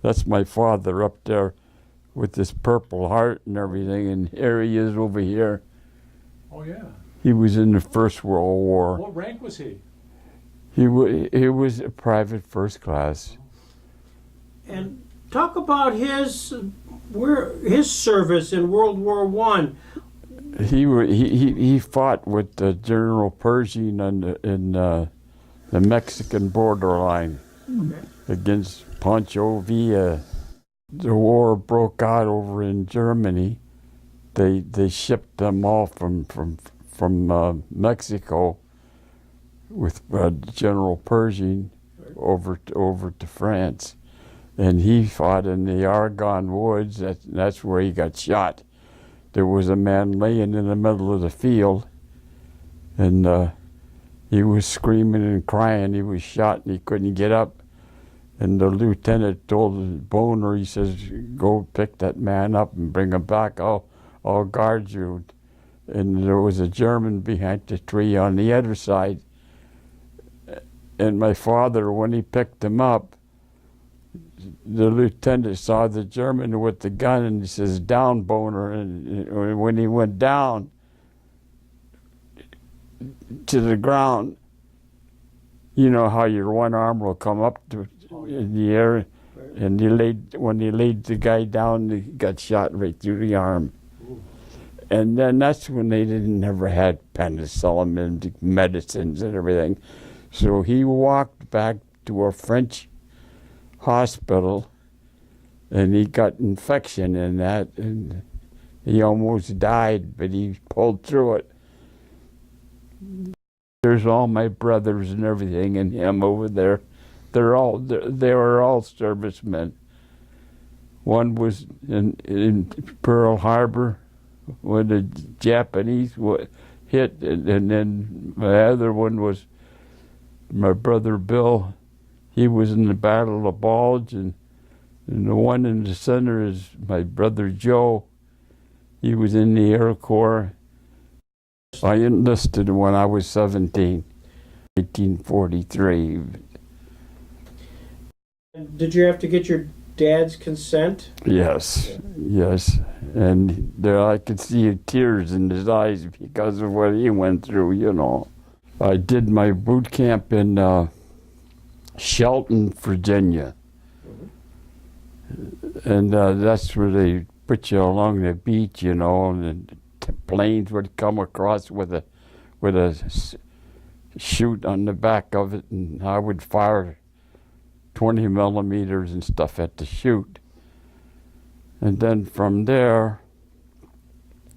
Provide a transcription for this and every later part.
That's my father up there with this Purple Heart and everything, and here he is over here. Oh, yeah. He was in the First World War. What rank was he? He was a private first class. And talk about his service in World War I. He fought with General Pershing in the Mexican borderline against Pancho Villa. The war broke out over in Germany. They shipped them all from Mexico with General Pershing over to France, and he fought in the Argonne Woods. That's where he got shot. There was a man laying in the middle of the field, and he was screaming and crying. He was shot and he couldn't get up. And the lieutenant told Boner, he says, "Go pick that man up and bring him back. I'll guard you." And there was a German behind the tree on the other side. And my father, when he picked him up, the lieutenant saw the German with the gun, and he says, "Down, Boner." And when he went down to the ground, you know how your one arm will come up in the air, and when he laid the guy down, he got shot right through the arm. And then that's when they never had penicillin and medicines and everything. So he walked back to a French hospital, and he got infection in that, and he almost died, but he pulled through it. There's all my brothers and everything and him over there. They were all servicemen. One was in Pearl Harbor when the Japanese hit, and then my other one was my brother Bill. He was in the Battle of Bulge, and the one in the center is my brother Joe. He was in the Air Corps. I enlisted when I was 17, 1943. Did you have to get your dad's consent? Yes, yes. And there I could see tears in his eyes because of what he went through, you know. I did my boot camp in Shelton, Virginia. And that's where they put you along the beach, you know, and the planes would come across with a chute on the back of it, and I would fire 20 millimeters and stuff at the chute. And then from there,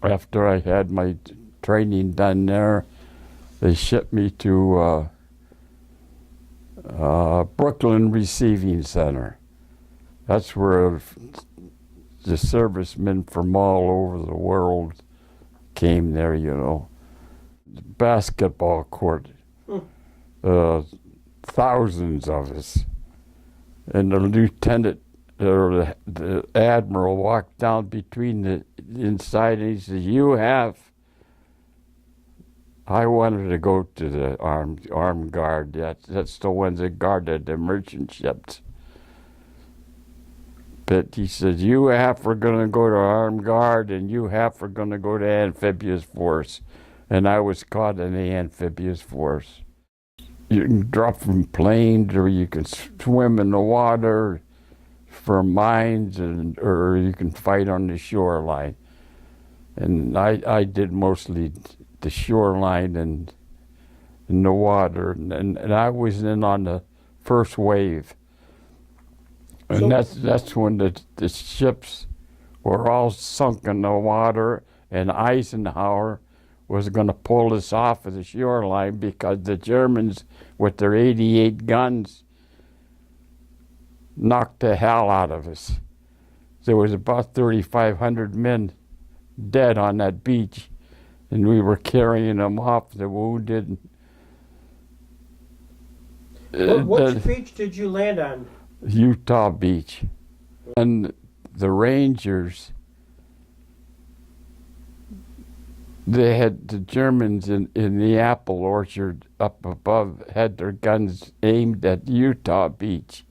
after I had my training done there, they shipped me to Brooklyn Receiving Center. That's where the servicemen from all over the world came there, you know. Basketball court, thousands of us. And the lieutenant, or the admiral, walked down between the inside, and he says, I wanted to go to the armed guard. That's the ones that guarded the merchant ships. But he said, you half are going to go to armed guard, and you half are going to go to amphibious force. And I was caught in the amphibious force. You can drop from planes, or you can swim in the water for mines, or you can fight on the shoreline. And I did mostly the shoreline and in the water, and I was in on the first wave. And that's when the ships were all sunk in the water, and Eisenhower was going to pull us off of the shoreline because the Germans, with their 88 guns, knocked the hell out of us. There was about 3,500 men dead on that beach, and we were carrying them off, the wounded. Which beach did you land on? Utah Beach. And the Rangers, they had the Germans in the apple orchard up above, had their guns aimed at Utah Beach.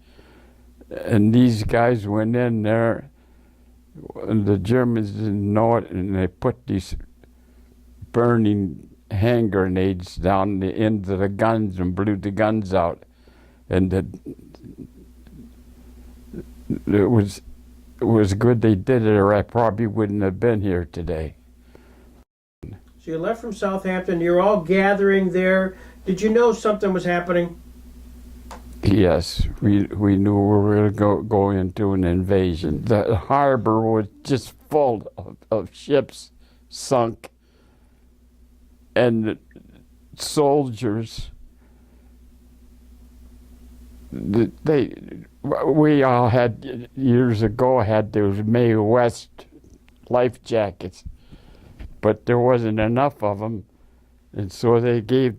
And these guys went in there, and the Germans didn't know it, and they put these burning hand grenades down the ends of the guns and blew the guns out. And it was good they did it, or I probably wouldn't have been here today. So you left from Southampton. You're all gathering there. Did you know something was happening? Yes, we knew we were going to go into an invasion. The harbor was just full of ships sunk, and the soldiers. We all had years ago had those Mae West life jackets, but there wasn't enough of them, and so they gave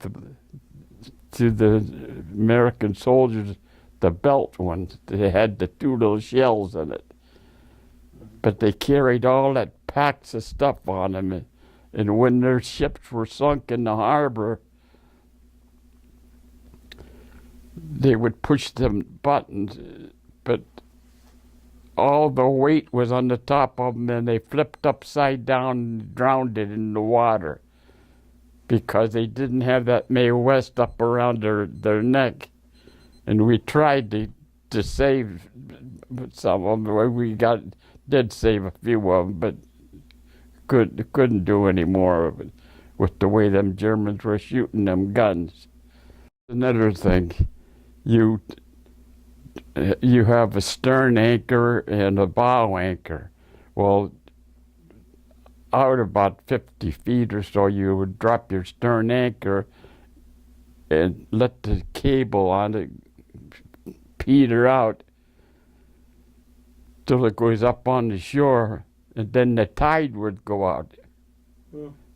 to the American soldiers the belt ones. They had the 2 little shells in it, but they carried all that packs of stuff on them, and when their ships were sunk in the harbor, they would push them buttons, but all the weight was on the top of them, and they flipped upside down and drowned it in the water because they didn't have that Mae West up around their neck. And we tried to save some of them. We did save a few of them, but couldn't do any more of it with the way them Germans were shooting them guns. Another thing, you have a stern anchor and a bow anchor. Well, out about 50 feet or so, you would drop your stern anchor and let the cable on it peter out till it goes up on the shore, and then the tide would go out.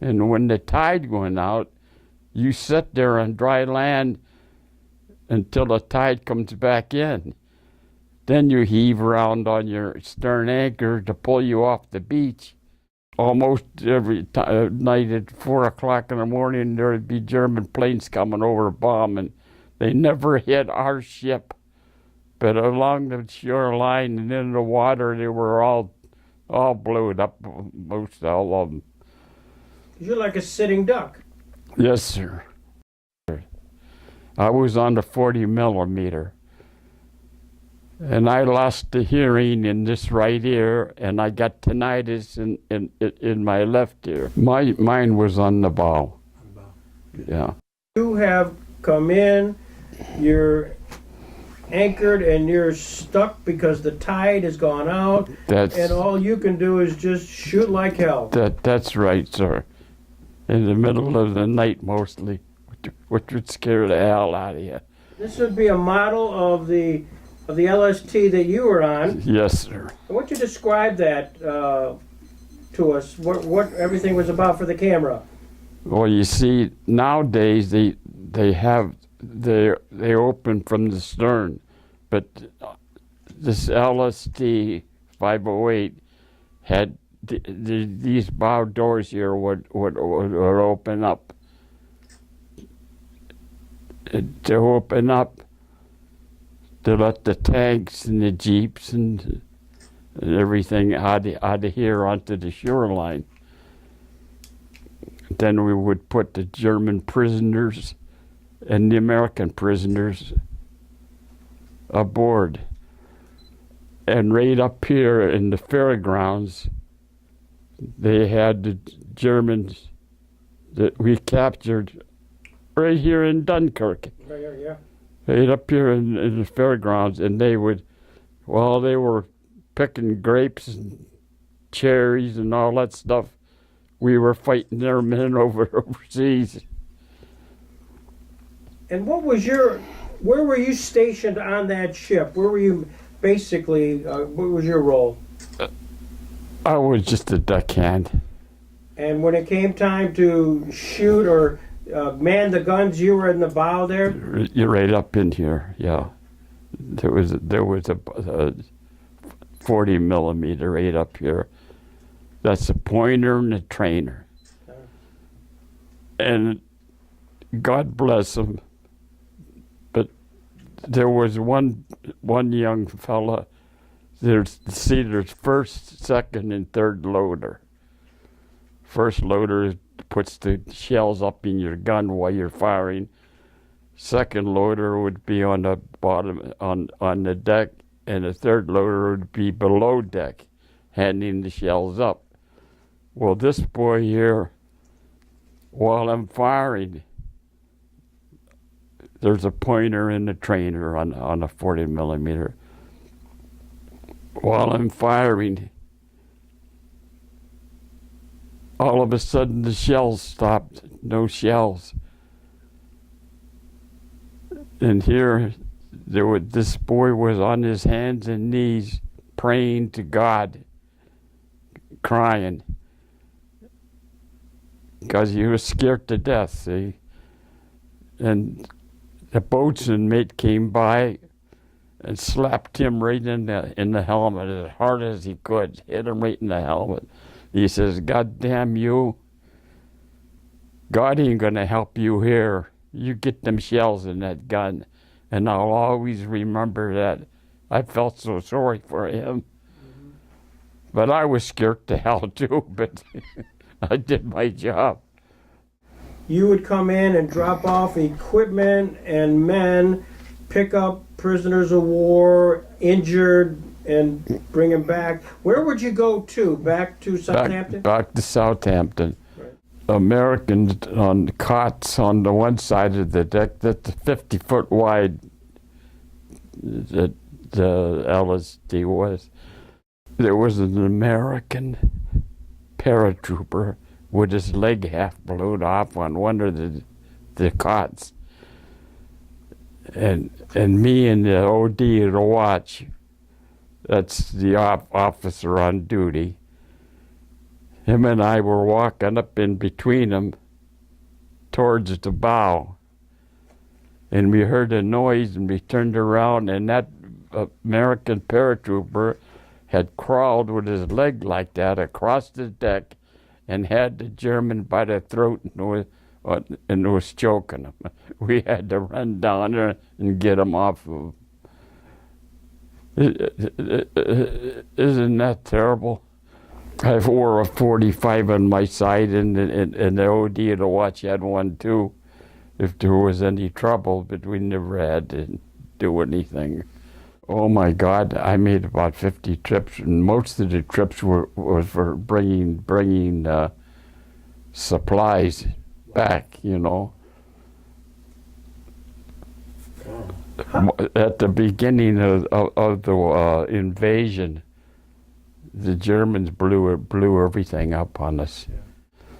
And when the tide went out, you sit there on dry land until the tide comes back in. Then you heave around on your stern anchor to pull you off the beach. Almost every night at 4 o'clock in the morning, there would be German planes coming over bombing. They never hit our ship, but along the shoreline and in the water, they were all blowed up, most all of them. You're like a sitting duck. Yes, sir. I was on the 40 millimeter, and I lost the hearing in this right ear, and I got tinnitus in my left ear. Mine was on the bow. Yeah. You have come in, you're anchored, and you're stuck because the tide has gone out, and all you can do is just shoot like hell. That's right, sir. In the middle of the night, mostly, which would scare the hell out of you. This would be a model of the LST that you were on. Yes, sir. I want you to describe that to us. What everything was about for the camera. Well, you see, nowadays they open from the stern, but this LST 508 had these bow doors here would open up. To open up to let the tanks and the jeeps and everything out of here onto the shoreline. Then we would put the German prisoners and the American prisoners aboard. And right up here in the fairgrounds, they had the Germans that we captured right here in Dunkirk. Yeah. Right up here in the fairgrounds, and they were picking grapes and cherries and all that stuff, we were fighting their men overseas. And where were you stationed on that ship? Where were you basically, what was your role? I was just a deckhand. And when it came time to shoot or man the guns, you were in the bow there? You're right up in here, yeah. There was a 40 millimeter right up here. That's a pointer and a trainer. And God bless them, but there was one young fella. There's first, second, and third loader. First loader puts the shells up in your gun while you're firing. Second loader would be on the bottom on the deck, and the third loader would be below deck, handing the shells up. Well, this boy here, while I'm firing, there's a pointer in the trainer on a 40 millimeter. While I'm firing, all of a sudden the shells stopped. No shells. And here, this boy was on his hands and knees praying to God, crying, because he was scared to death, see? And the boatswain mate came by and slapped him right in the helmet as hard as he could, hit him right in the helmet. He says, "God damn you, God ain't gonna help you here. You get them shells in that gun." And I'll always remember that. I felt so sorry for him. Mm-hmm. But I was scared to hell too, but I did my job. You would come in and drop off equipment and men, pick up prisoners of war, injured, and bring them back. Where would you go to? Back to Southampton? Back to Southampton. Americans on cots on the one side of the deck, that's 50-foot wide, the LST was. There was an American paratrooper with his leg half blown off on one of the cots. And me and the OD to watch, that's the officer on duty. Him and I were walking up in between them towards the bow. And we heard a noise and we turned around, and that American paratrooper had crawled with his leg like that across the deck and had the German by the throat and was choking him. We had to run down there and get him off of him. Isn't that terrible? I wore a 45 on my side, and the OD to watch had one too. If there was any trouble, but we never had to do anything. Oh my God, I made about 50 trips, and most of the trips were for bringing supplies back, you know. At the beginning of the invasion, the Germans blew everything up on us.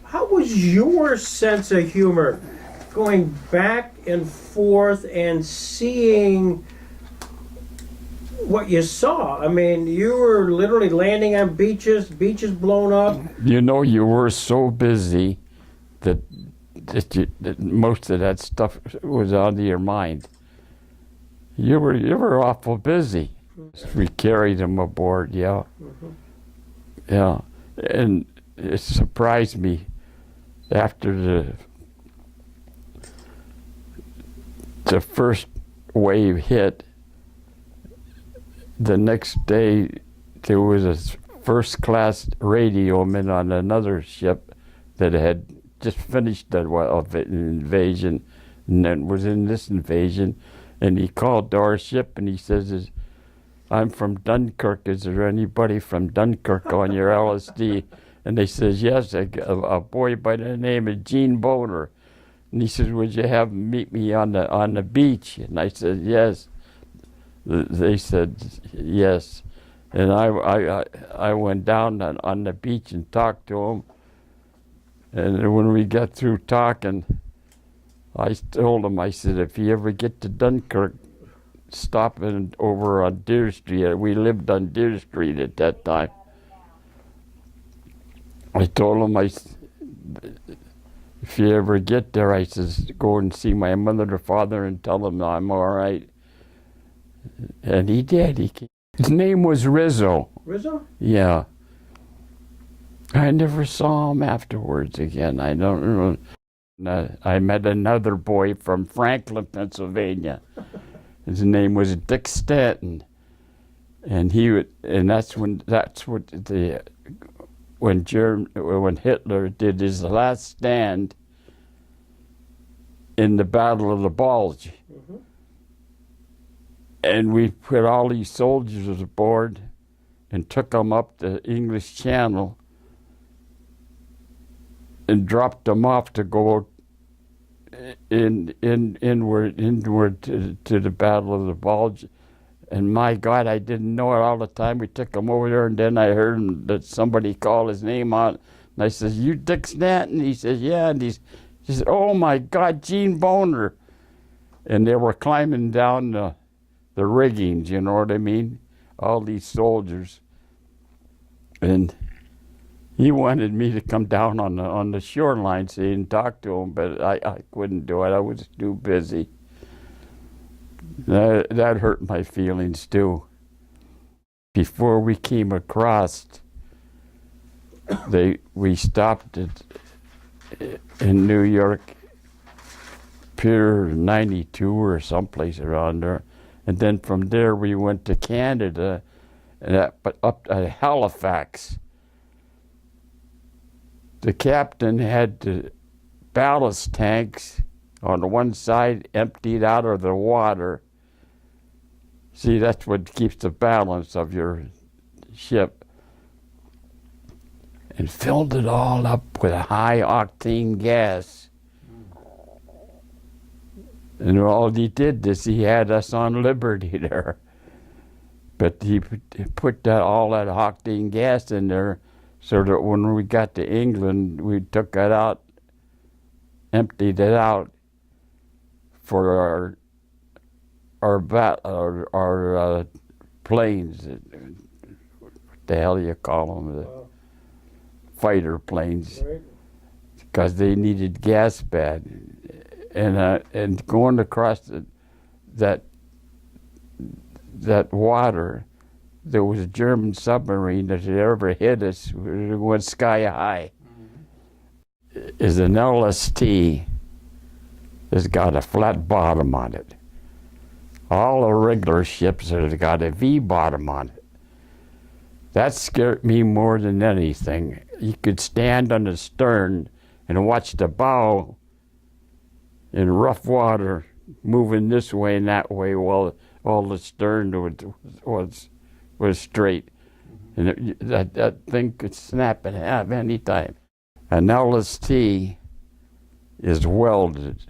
How was your sense of humor going back and forth and seeing what you saw? I mean, you were literally landing on beaches blown up. You know, you were so busy that most of that stuff was out of your mind. You were awful busy. We carried them aboard, yeah. Mm-hmm. Yeah, and it surprised me after the first wave hit. The next day, there was a first-class radioman on another ship that had just finished the invasion, and then was in this invasion, and he called to our ship and he says, "I'm from Dunkirk. Is there anybody from Dunkirk on your LSD?" And they says, "Yes, a boy by the name of Eugene." And he says, "Would you have him meet me on the beach?" And I said, "Yes." They said, "Yes." And I went down on the beach and talked to him. And when we got through talking, I told him, I said, "If you ever get to Dunkirk, stop over on Deer Street." We lived on Deer Street at that time. I told him, "If you ever get there," I says, "go and see my mother or father and tell them I'm all right." And he did. His name was Rizzo. Rizzo? Yeah. I never saw him afterwards again. I don't know. I met another boy from Franklin, Pennsylvania. His name was Dick Stanton, and when Hitler did his last stand in the Battle of the Bulge. Mm-hmm. And we put all these soldiers aboard and took them up the English Channel and dropped them off to go inward to the Battle of the Bulge. And my God, I didn't know it all the time. We took them over there, and then I heard that somebody called his name out. And I says, "You Dick Stanton?" He says, "Yeah." And he said, "Oh my God, Gene Boner." And they were climbing down the riggings, you know what I mean? All these soldiers. And he wanted me to come down on the shoreline so he and talk to him, but I couldn't do it. I was too busy. That hurt my feelings too. Before we came across, we stopped in New York, Pier 92 or someplace around there, and then from there we went to Canada, but up to Halifax. The captain had the ballast tanks on the one side emptied out of the water. See, that's what keeps the balance of your ship. And filled it all up with high octane gas. And all he did is he had us on Liberty there. But he put all that octane gas in there so that when we got to England, we took it out, emptied it out for our planes. What the hell you call them? The fighter planes. Right. Because they needed gas bad. And going across that water, there was a German submarine that had ever hit us. It went sky high. Mm-hmm. Is an LST. It's got a flat bottom on it. All the regular ships have got a V bottom on it. That scared me more than anything. You could stand on the stern and watch the bow in rough water moving this way and that way while all the stern was straight. And that thing could snap in half any time. An LST is welded,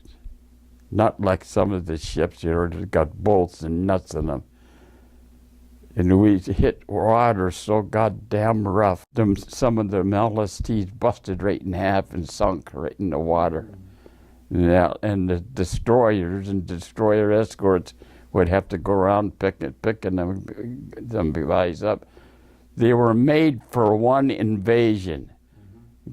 not like some of the ships here that got bolts and nuts in them. And we hit water so goddamn rough. Some of them LSTs busted right in half and sunk right in the water. And the destroyers and destroyer escorts would have to go around picking them guys up. They were made for one invasion,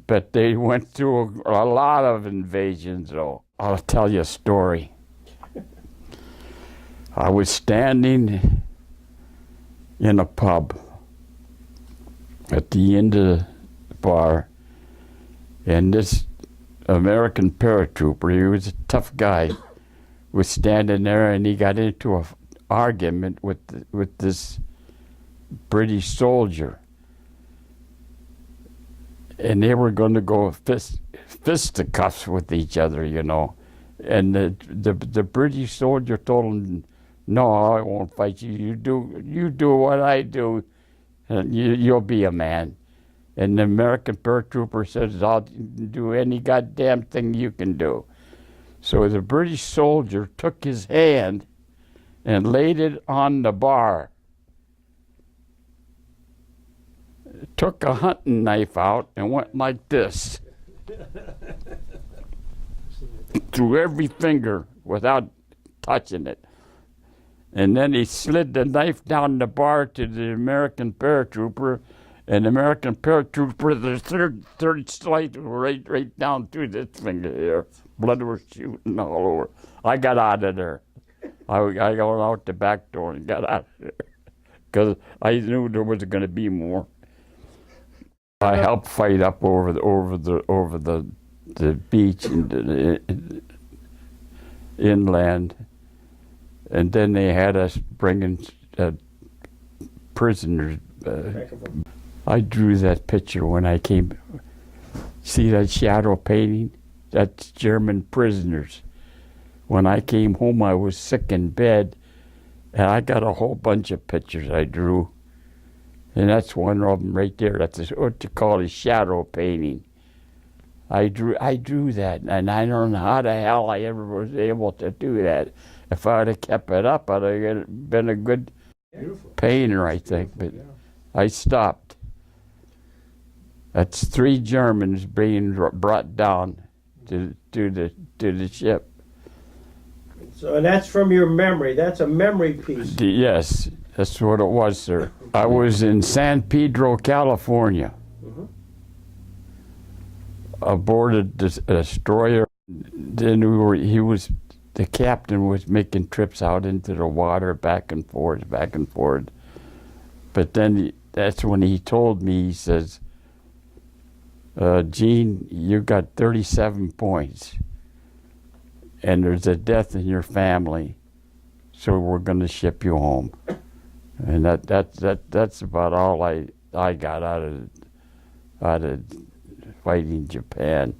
but they went through a lot of invasions, though. I'll tell you a story. I was standing in a pub at the end of the bar, and this American paratrooper, he was a tough guy, was standing there, and he got into an argument with this British soldier, and they were going to go fisticuffs with each other, you know. And the British soldier told him, "No, I won't fight you. You do what I do, and you'll be a man." And the American paratrooper says, "I'll do any goddamn thing you can do." So the British soldier took his hand and laid it on the bar, took a hunting knife out and went like this through every finger without touching it. And then he slid the knife down the bar to the American paratrooper, and the American paratrooper, the third slice right down through this finger here. Blood was shooting all over. I got out of there. I got out the back door and got out of there because I knew there was going to be more. I helped fight up over the beach and the inland, and then they had us bringing prisoners. I drew that picture when I came. See that shadow painting? That's German prisoners. When I came home, I was sick in bed, and I got a whole bunch of pictures I drew. And that's one of them right there. That's what you call a shadow painting. I drew that, and I don't know how the hell I ever was able to do that. If I'd have kept it up, I'd have been a good painter, I think. But I stopped. That's 3 Germans being brought down to the ship. So, and that's from your memory. That's a memory piece. Yes, that's what it was, sir. I was in San Pedro, California, aboard a destroyer. Then the captain was making trips out into the water, back and forth. But then that's when he told me, he says, Gene, you got 37 points, and there's a death in your family, so we're going to ship you home. And that's about all I got out of fighting Japan.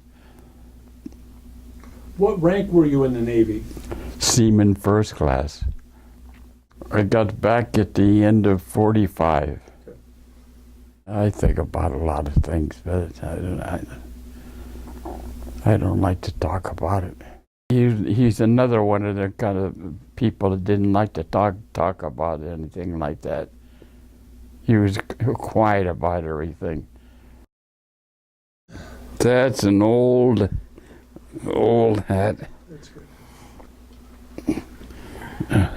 What rank were you in the Navy? Seaman first class. I got back at the end of 45. I think about a lot of things, but I don't like to talk about it. He's another one of the kind of people that didn't like to talk about anything like that. He was quiet about everything. That's an old hat. That's good.